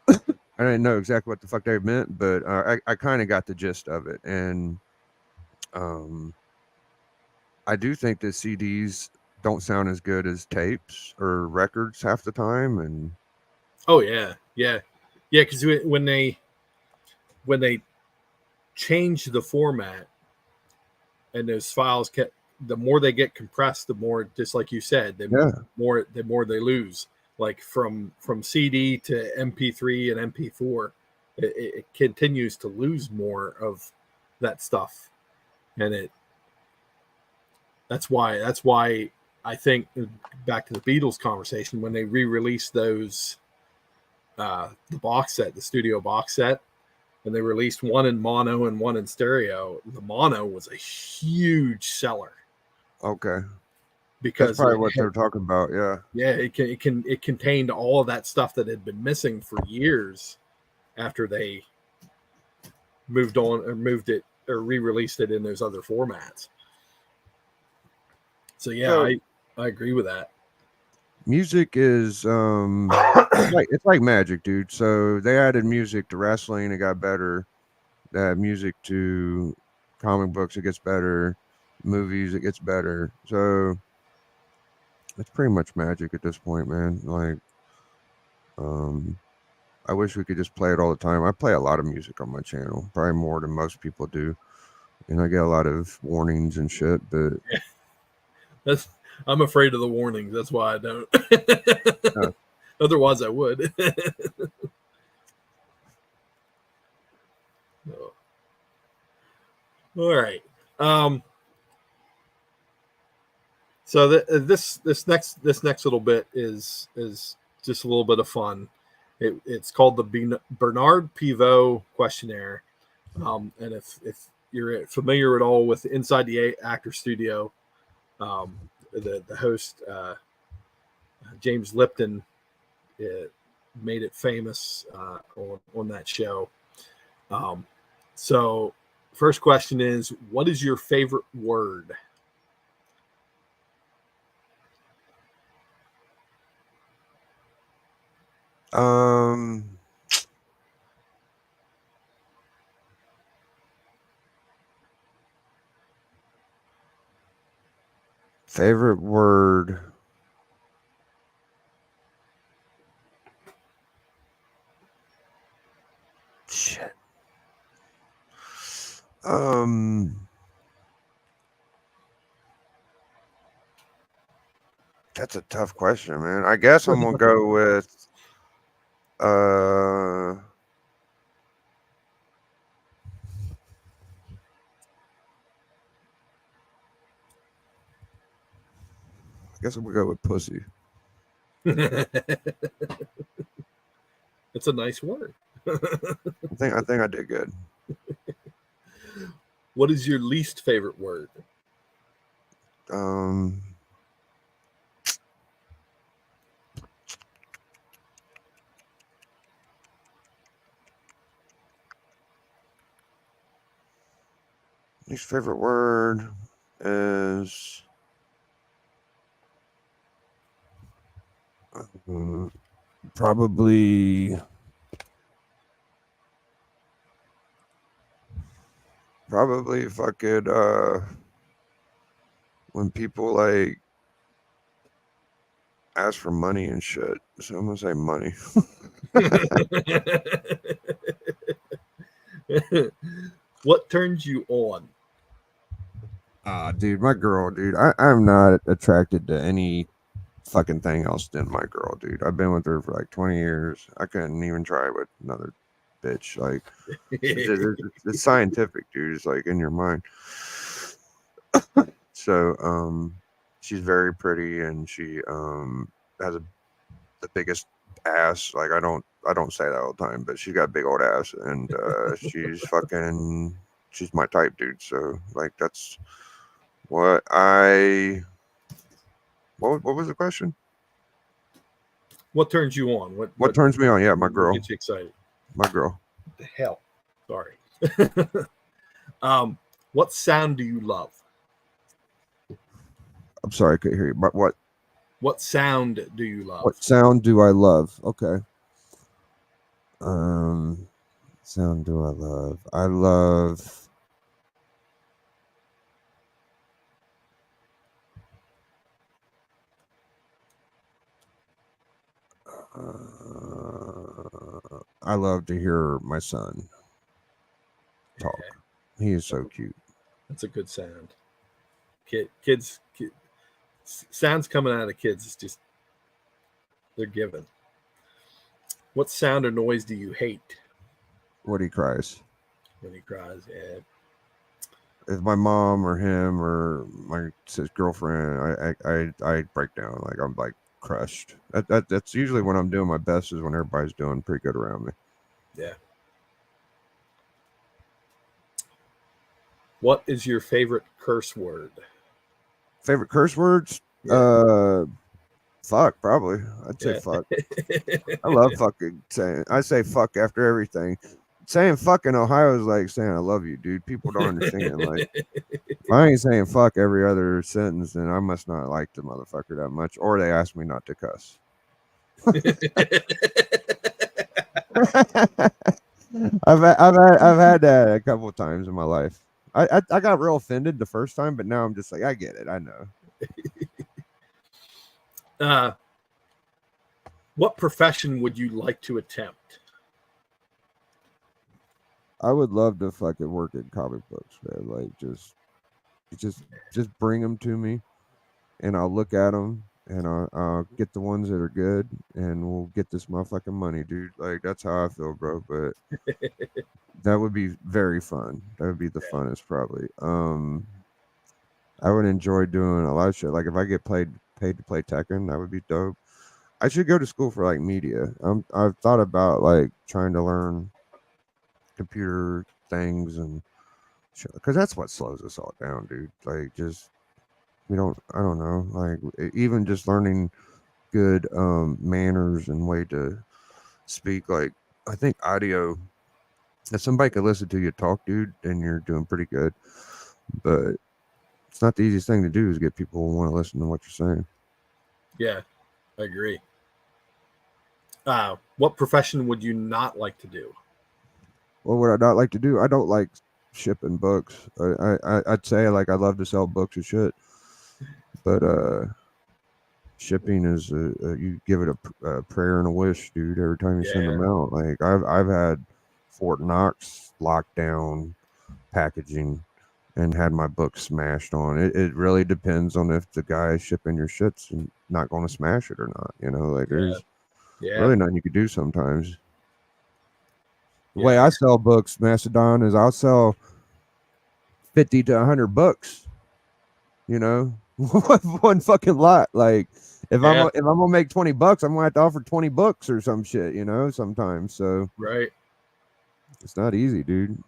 I didn't know exactly what the fuck they meant, but I kind of got the gist of it. And I do think that CDs don't sound as good as tapes or records half the time. And oh yeah, because when they change the format and those files the more they get compressed, the more, just like you said, the more they lose. Like from CD to MP3 and MP4, it continues to lose more of that stuff, and that's why I think, back to the Beatles conversation, when they re-released those the box set, the studio box set, and they released one in mono and one in stereo, the mono was a huge seller. Okay. Because that's probably what they're talking about. Yeah, it contained all of that stuff that had been missing for years after they moved it or re-released it in those other formats. So yeah, I agree with that. Music is it's like magic, dude. So they added music to wrestling, it got better. They add music to comic books, it gets better. Movies, it gets better. So it's pretty much magic at this point, man. Like, I wish we could just play it all the time. I play a lot of music on my channel, probably more than most people do, and I get a lot of warnings and shit. But I'm afraid of the warnings. That's why I don't. Otherwise, I would. All right. So this next little bit is just a little bit of fun. It's called the Bernard Pivot questionnaire, and if you're familiar at all with Inside the Actor Studio, the host James Lipton made it famous on that show. So first question is, what is your favorite word? Favorite word. Shit. That's a tough question, man. I guess I'm gonna go with I guess I'm gonna go with pussy. It's a nice word. I think I did good. What is your least favorite word? Least favorite word is probably if I could when people like ask for money and shit. So I'm gonna say money. What turns you on? Dude, my girl, dude. I'm not attracted to any fucking thing else than my girl, dude. I've been with her for like 20 years. I couldn't even try with another bitch. Like, it's scientific, dude. It's like in your mind. So, she's very pretty and she has the biggest ass. Like, I don't say that all the time, but she's got a big old ass and she's my type, dude. So, like, that's what what was the question? What turns you on? What turns me on? Yeah, my girl. Gets you excited? My girl. What the hell? Sorry. What sound do you love? I'm sorry, I couldn't hear you. But what? What sound do you love? What sound do I love? Okay. Sound do I love? I love. I love to hear my son talk. He is so cute. That's a good sound. Kids, sounds coming out of kids is just, they're given. What sound or noise do you hate? When he cries. When he cries, yeah. If my mom or him or my girlfriend, I break down. Like, I'm like crushed. That's usually when I'm doing my best, is when everybody's doing pretty good around me. Yeah. What is your favorite curse word? Favorite curse words? Yeah. Fuck, probably. I'd say fuck. I love fucking saying. I say fuck after everything. Saying fuck in Ohio is like saying I love you, dude. People don't understand. Like, if I ain't saying fuck every other sentence, then I must not like the motherfucker that much, or they ask me not to cuss. I've had that a couple of times in my life. I got real offended the first time, but now I'm just like, I get it. I know. What profession would you like to attempt? I would love to fucking work in comic books, man. Like, just bring them to me, and I'll look at them, and I'll get the ones that are good, and we'll get this motherfucking money, dude. Like, that's how I feel, bro. But that would be very fun. That would be the funnest, probably. I would enjoy doing a lot of shit. Like if I get paid to play Tekken, that would be dope. I should go to school for like media. I've thought about like trying to learn computer things and because that's what slows us all down, dude. Like just I don't know, like even just learning good manners and way to speak. Like I think audio, if somebody could listen to you talk, dude, then you're doing pretty good. But it's not the easiest thing to do is get people who want to listen to what you're saying. Yeah, I agree. What profession would you not like to do? What would I not like to do? I don't like shipping books. I'd say like I'd love to sell books or shit, but shipping is you give it a prayer and a wish, dude. Every time you send them out, like I've had Fort Knox lockdown packaging and had my book smashed on. It really depends on if the guy shipping your shit's not going to smash it or not. You know, like there's really nothing you could do sometimes. The way I sell books, Macedon, is I'll sell 50 to 100 books. You know, one fucking lot. Like if I'm gonna make $20, I'm gonna have to offer 20 books or some shit. You know, sometimes. So it's not easy, dude.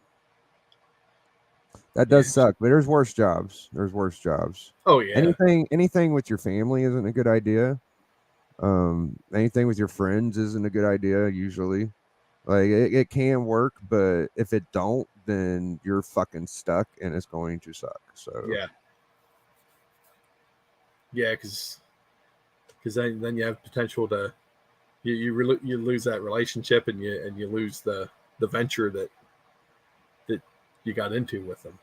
That does suck, but there's worse jobs. There's worse jobs. Oh yeah. Anything with your family isn't a good idea. Anything with your friends isn't a good idea usually. Like it can work, but if it don't, then you're fucking stuck and it's going to suck. So because then you have potential to you lose that relationship and you lose the venture that you got into with them.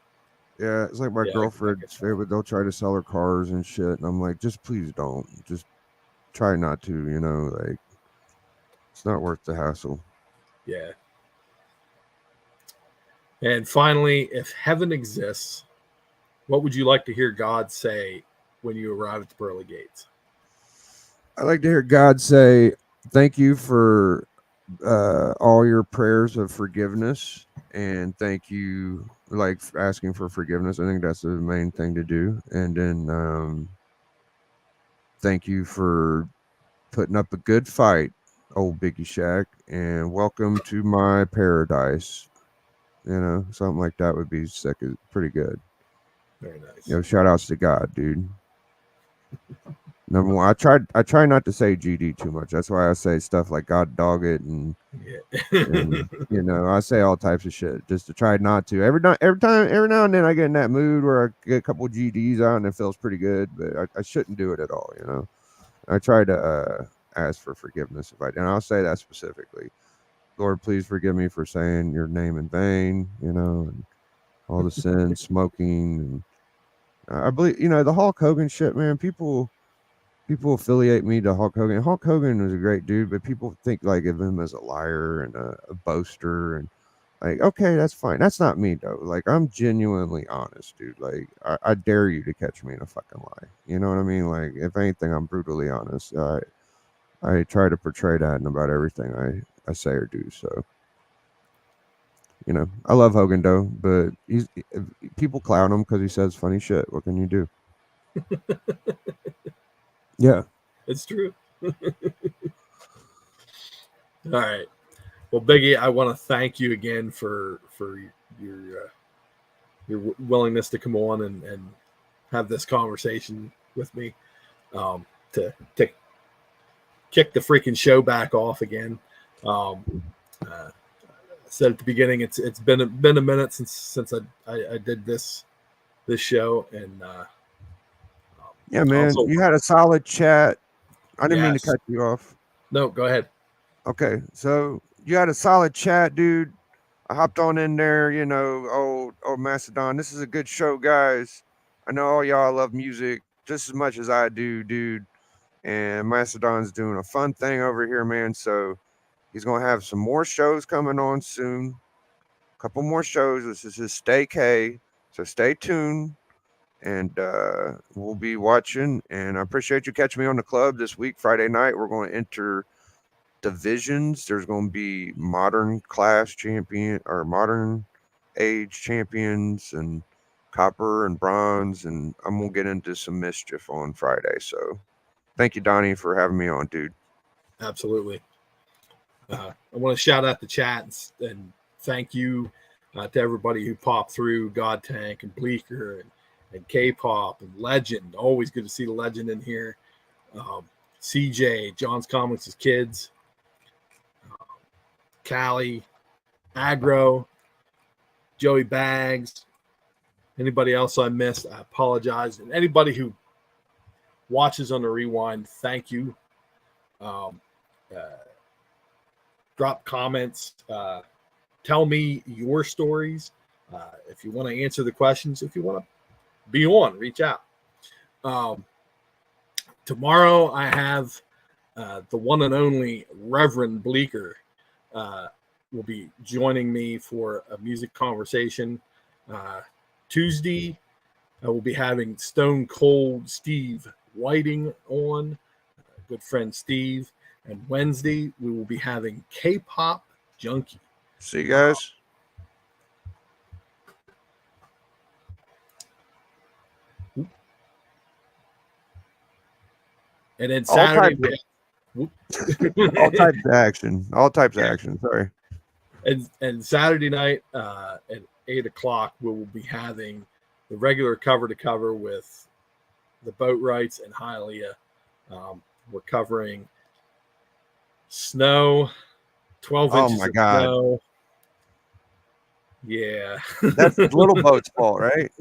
Yeah, it's like my girlfriend's favorite. They'll try to sell her cars and shit, and I'm like, just please don't. Just try not to. You know, like it's not worth the hassle. Yeah. And finally, if heaven exists, what would you like to hear God say when you arrive at the pearly gates? I like to hear God say, "Thank you for all your prayers of forgiveness, and thank you." Like asking for forgiveness. I think that's the main thing to do. And then thank you for putting up a good fight, old BiggieShaq, and welcome to my paradise. You know, something like that would be sick. Pretty good. Very nice. You know, shout outs to God, dude. Number one, I try not to say GD too much. That's why I say stuff like God dog it and you know, I say all types of shit just to try not to. Every now and then I get in that mood where I get a couple GDs out and it feels pretty good, but I shouldn't do it at all, you know. I try to ask for forgiveness if I and I'll say that specifically. Lord, please forgive me for saying your name in vain, you know, and all the sins, smoking, and I believe, you know, the Hulk Hogan shit, man. People affiliate me to Hulk Hogan. Hulk Hogan was a great dude, but people think like of him as a liar and a boaster, and like, okay, that's fine. That's not me though. Like, I'm genuinely honest, dude. Like, I dare you to catch me in a fucking lie. You know what I mean? Like, if anything, I'm brutally honest. I try to portray that in about everything I say or do. So, you know, I love Hogan though, but people clown him because he says funny shit. What can you do? Yeah, it's true. All right. Well, Biggie, I want to thank you again for your willingness to come on and have this conversation with me, to kick the freaking show back off again. I said at the beginning, it's been a minute since I did this show, and yeah, man, also, you had a solid chat. I didn't mean to cut you off. No, go ahead. Okay, so you had a solid chat, dude. I hopped on in there, you know, old Macedon. This is a good show, guys. I know all y'all love music just as much as I do, dude. And Macedon's doing a fun thing over here, man. So he's gonna have some more shows coming on soon. A couple more shows. This is his Stay K. So stay tuned. And we'll be watching. And I appreciate you catching me on the club this week, Friday night. We're going to enter divisions. There's going to be modern class champion or modern age champions and copper and bronze, and I'm gonna get into some mischief on Friday. So thank you, Donnie, for having me on, dude. Absolutely. I want to shout out the chat and thank you to everybody who popped through, God Tank and Bleeker and K-Pop and Legend. Always good to see the Legend in here. CJ, John's Comics' Kids, Callie, Agro, Joey Bags. Anybody else I missed, I apologize. And anybody who watches on the rewind, thank you. Drop comments. Tell me your stories. If you want to answer the questions, if you want to be on, reach out. Tomorrow I have the one and only Reverend Bleeker will be joining me for a music conversation. Tuesday, I will be having Stone Cold Steve Whiting on, good friend Steve. And Wednesday, we will be having K-Pop Junkie. See you guys. And then Saturday, all types of action. All types of action. Sorry. And Saturday night at 8:00, we will be having the regular cover to cover with the Boatwrights and Hialeah. We're covering snow, 12 inches. Oh my God. Snow. Yeah. That's Little Boat's fault, right?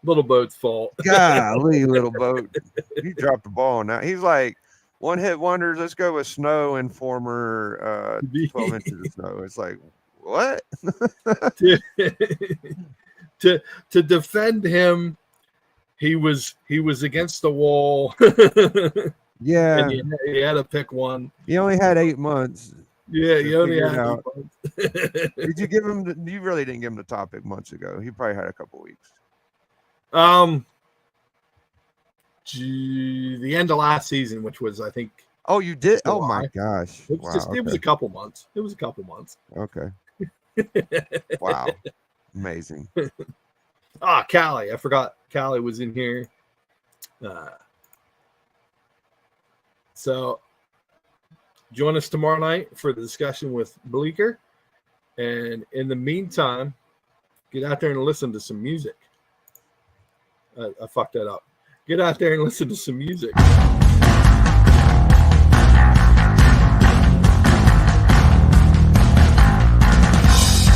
Little Boat's fault. Golly, Little Boat. He dropped the ball on that. He's like, one hit wonders. Let's go with snow and former 12 inches of snow. It's like, what? to defend him, he was against the wall. Yeah. And he had to pick one. He only had 8 months. Yeah, he only had 8 months. Did you give him you really didn't give him the topic months ago. He probably had a couple weeks. The end of last season, which was, I think. Oh, you did? July. Oh my gosh. It was a couple months. It was a couple months. Okay. Wow. Amazing. Callie. I forgot Callie was in here. So join us tomorrow night for the discussion with Bleeker. And in the meantime, get out there and listen to some music. I fucked that up. Get out there and listen to some music.